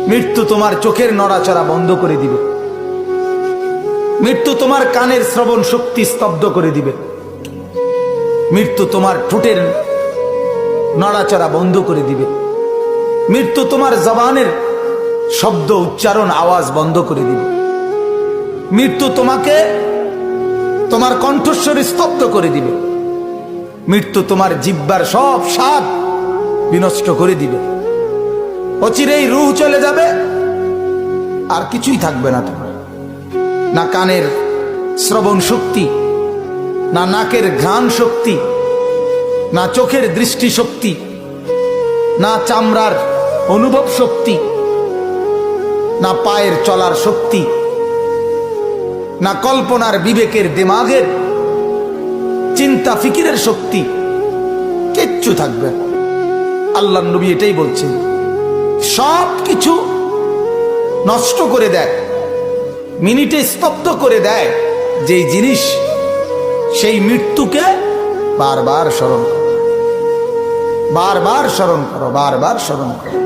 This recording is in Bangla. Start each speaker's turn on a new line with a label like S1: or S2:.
S1: মৃত্যু তোমার চোখের নড়াচড়া বন্ধ করে দিবে। মৃত্যু তোমার কানের শ্রবণ শক্তি স্তব্ধ করে দিবে। মৃত্যু তোমার ঠোঁটের নড়াচড়া বন্ধ করে দিবে। মৃত্যু তোমার জবানের শব্দ উচ্চারণ আওয়াজ বন্ধ করে দিবে। মৃত্যু তোমাকে তোমার কণ্ঠস্বর স্তব্ধ করে দিবে। মৃত্যু তোমার জিহ্বার সব স্বাদ বিনষ্ট করে দিবে। অচিরেই রূহ চলে যাবে, আর কিছুই থাকবে না তোমার। না কানের শ্রবণ শক্তি, না নাকের ঘ্রাণ শক্তি, না চোখের দৃষ্টি শক্তি, না চামড়ার অনুভব শক্তি, না পায়ের চলার শক্তি, না কল্পনার বিবেকের দিমাগের চিন্তা ফিকিরের শক্তি, কিচ্ছু থাকবে না। আল্লাহর নবী এটাই বলছেন, সব কিছু নষ্ট করে দেয়, মিনিটে স্তব্ধ করে দেয় যেই জিনিস, সেই মৃত্যুকে বারবার স্মরণ করো, বারবার স্মরণ করো, বারবার স্মরণ করো।